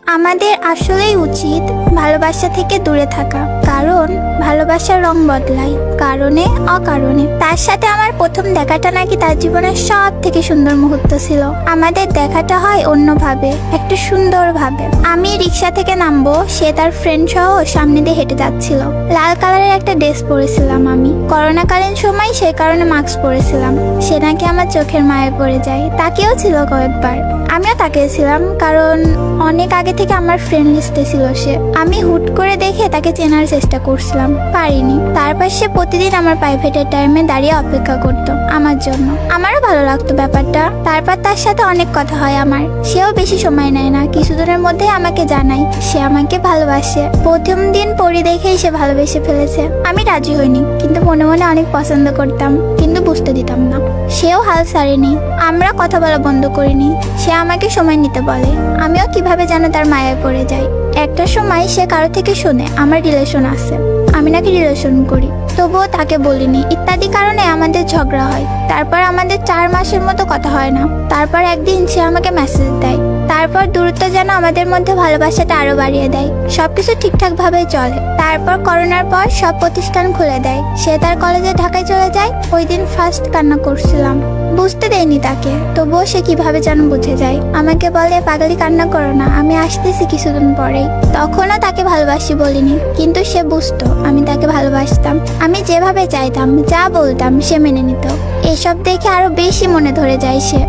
আমাদের আসলেই উচিত ভালোবাসা থেকে দূরে থাকা, কারণ ভালোবাসার রং বদলায় কারণে অকারণে। তার সাথে আমার প্রথম দেখাটা নাকি তার জীবনের সব থেকে সুন্দর মুহূর্ত ছিল। আমাদের দেখাটা হয় অন্যভাবে, একটা সুন্দর ভাবে। আমি রিক্সা থেকে নামবো, সে তার ফ্রেন্ড সহ সামনে দিয়ে হেঁটে যাচ্ছিল। লাল কালারের একটা ড্রেস পরেছিলাম আমি, করোনাকালীন সময় সেই কারণে মাস্ক পরেছিলাম। সে নাকি আমার চোখের মায়ে পড়ে যায়, তাকেও ছিল কয়েকবার। আমিও তাকিয়েছিলাম, কারণ অনেক আগে থেকে আমার ফ্রেন্ড লিস্টে ছিল সে। আমি হুট করে দেখে তাকে চেনার চেষ্টা করছিলাম, পারিনি। তারপর সে প্রতিদিন আমার প্রাইভেটের টাইমে দাঁড়িয়ে অপেক্ষা করতো আমার জন্য। আমারও ভালো লাগতো ব্যাপারটা। তারপর তার সাথে অনেক কথা হয় আমার। সেও বেশি সময় নেয় না, কিছুদিনের মধ্যে আমাকে জানায় সে আমাকে ভালোবাসে। প্রথম দিন পরি দেখেই সে ভালোবেসে ফেলেছে। আমি রাজি হইনি, কিন্তু মনে মনে অনেক পছন্দ করতাম, কিন্তু বুঝতে দিতাম না। সেও হাল ছাড়েনি, আমরা কথা বলা বন্ধ করিনি। সে আমাকে সময় নিতে বলে, আমিও কিভাবে যেন তার মায়ায় পড়ে যাই। একটা সময় সে কারো থেকে শুনে আমার রিলেশন আছে, আমি নাকি রিলেশন করি, তবুও তাকে বলিনি। ইত্যাদি কারণে আমাদের ঝগড়া হয়। তারপর আমাদের 4 মাসের মতো কথা হয় না। তারপর একদিন সে আমাকে মেসেজ দেয়। তারপর দূরত্ব যেন আমাদের মধ্যে ভালোবাসাটা আরো বাড়িয়ে দেয়। সবকিছু ঠিকঠাক ভাবে চলে। তারপর করোনার পর সব প্রতিষ্ঠান খুলে দেয়। সে তার কলেজে ঢাকায় চলে যায়। ওই দিন ফার্স্ট কান্না করছিলাম, বুঝতে দেয়নি তাকে, তবুও সে কিভাবে যেন বুঝে যায়। আমাকে বলে, পাগলি কান্না করো না, আমি আসতেছি কিছুদিন পরেই। তখনও তাকে ভালোবাসি বলিনি, কিন্তু সে বুঝতো আমি তাকে ভালোবাসতাম। আমি যেভাবে চাইতাম, যা বলতাম, সে মেনে নিত। এসব দেখে আরো বেশি মনে ধরে যায় সে।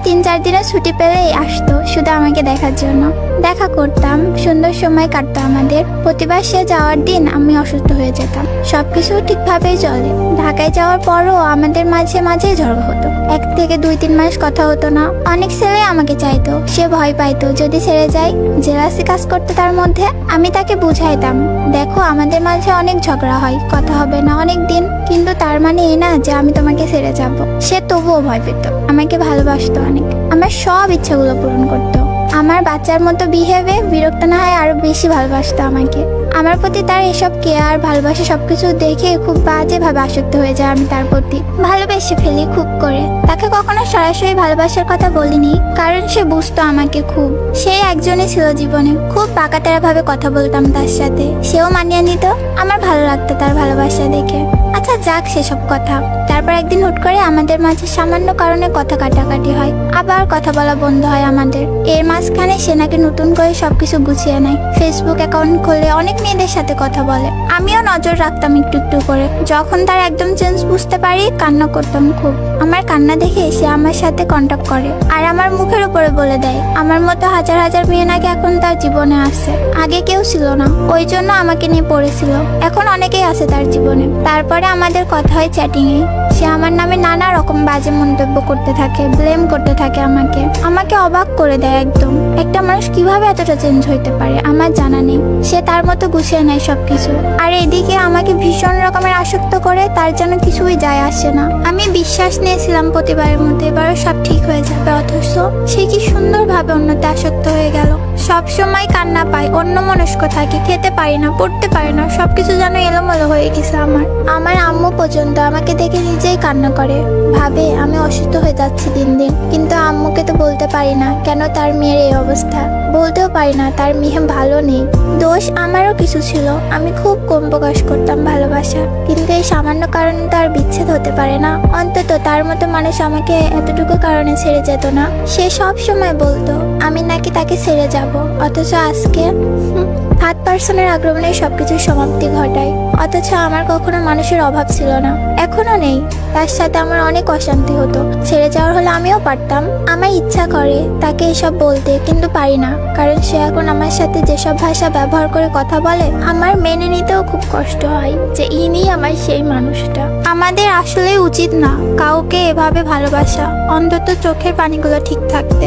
3-4 দিনের ছুটি পেলেই আসতো শুধু আমাকে দেখার জন্য। দেখা করতাম, সুন্দর সময় কাটতো আমাদের। প্রতিবার সে যাওয়ার দিন আমি অসুস্থ হয়ে যেতাম। সবকিছু ঠিকভাবেই চলে। ঢাকায় যাওয়ার পরও আমাদের মাঝে মাঝে ঝগড়া হতো। 1 থেকে 2-3 মাস কথা হতো না। অনেক ছেলে আমাকে চাইতো, সে ভয় পাইতো যদি ছেড়ে যায়। জেলাসি কাজ করতো তার মধ্যে। আমি তাকে বুঝাইতাম, দেখো আমাদের মাঝে অনেক ঝগড়া হয়, কথা হবে না অনেক দিন, কিন্তু তার মানে এই না যে আমি তোমাকে ছেড়ে যাব। সে তবুও ভয় পেত। আমাকে ভালোবাসতো অনেক, আমার সব ইচ্ছাগুলো পূরণ করতো। আমার বাচ্চার মতো বিহেভে বিরক্ত না হয় আরো বেশি ভালোবাসতো আমাকে। আমার প্রতি তার এসব কেয়ার, ভালোবাসা সবকিছু দেখে খুব বাজে ভাবে আসক্ত হয়ে যায় আমি তার প্রতি। ভালোবেসে ফেলি খুব করে। তাকে কখনো সরাসরি ভালোবাসার কথা বলিনি, কারণ সে বুঝতো আমাকে খুব। সে একজনই ছিল জীবনে। খুব বাঁকাতেরা ভাবে কথা বলতাম তার সাথে, সেও মানিয়ে নিত। আমার ভালো লাগতো তার ভালোবাসা দেখে। আচ্ছা যাক সেসব কথা। তারপর একদিন হুট করে আমাদের মাঝে সামান্য কারণে কথা কাটাকাটি হয়, আবার কথা বলা বন্ধ হয় আমাদের। এর মাঝখানে সে নাকি নতুন করে সবকিছু গুছিয়ে নেয়। ফেসবুক অ্যাকাউন্ট খুলে অনেক মেয়েদের সাথে কথা বলে। আমিও নজর রাখতাম একটু একটু করে। যখন তার একদম চেঞ্জ বুঝতে পারি, কান্না করতাম খুব। আমার কান্না দেখে সে আমার সাথে কন্টাক্ট করে, আর আমার মুখের উপরে বলে দেয় আমার মতো হাজার হাজার মেয়ে নাকি এখন তার জীবনে আছে। আগে কেউ ছিল না, ওই জন্য আমাকে নিয়ে পড়েছিল। এখন অনেকেই আছে তার জীবনে। তারপরে আমাদের কথা হয় চ্যাটিং এ। সে আমার নামে নানা রকম বাজে মন্তব্য করতে থাকে, ব্লেম করতে থাকে আমাকে অবাক করে দেয় একদম। একটা মানুষ কিভাবে এতটা চেঞ্জ হইতে পারে আমার জানা নেই। সে তার মতো গুছিয়ে নেয় সবকিছু, আর এদিকে আমাকে ভীষণ রকমের আসক্ত করে। তার যেন কিছুই যায় আসে না। আমি বিশ্বাস নিয়েছিলাম প্রতিবারের মধ্যে এবারও সব ঠিক হয়ে যাবে, অথচ সে কি সুন্দরভাবে অন্যতে আসক্ত হয়ে গেল। সব সময় কান্না পায়, অন্য মনস্ক থাকে, খেতে পারি না, পড়তে পারি না, সবকিছু যেন এলোমেলো হয়ে গেছে আমার আম্মু পর্যন্ত আমাকে দেখে নিজেই কান্না করে, ভাবে আমি অসুস্থ হয়ে যাচ্ছি দিন দিন। কিন্তু আম্মুকে তো বলতে পারি না কেন তার মেয়ের এই অবস্থা। বলতেও পারি না তার মেয়ে ভালো নেই। দোষ আমারও কিছু ছিল, আমি খুব কম প্রকাশ করতাম ভালোবাসা। কিন্তু এই সামান্য কারণে তো আর বিচ্ছেদ হতে পারে না। অন্তত তার মতো মানুষ আমাকে এতটুকু কারণে ছেড়ে যেত না। সে সব সময় বলতো আমি নাকি তাকে ছেড়ে যাব, অথচ আজকে 3rd আক্রমণে সবকিছুর সমাপ্তি ঘটায়। অথচ আমার কখনো মানুষের অভাব ছিল না, এখনো নেই। তার সাথে আমার অনেক অশান্তি হতো। ছেড়ে যাওয়ার হলে আমিও পারতাম। আমার ইচ্ছা করে তাকে এসব বলতে, কিন্তু পারি না, কারণ সে এখন আমার সাথে যেসব ভাষা ব্যবহার করে কথা বলে, আমার মেনে নিতেও খুব কষ্ট হয় যে ইনি আমার সেই মানুষটা। আমাদের আসলে উচিত না কাউকে এভাবে ভালোবাসা, অন্তত চোখের পানিগুলো ঠিক থাকতে।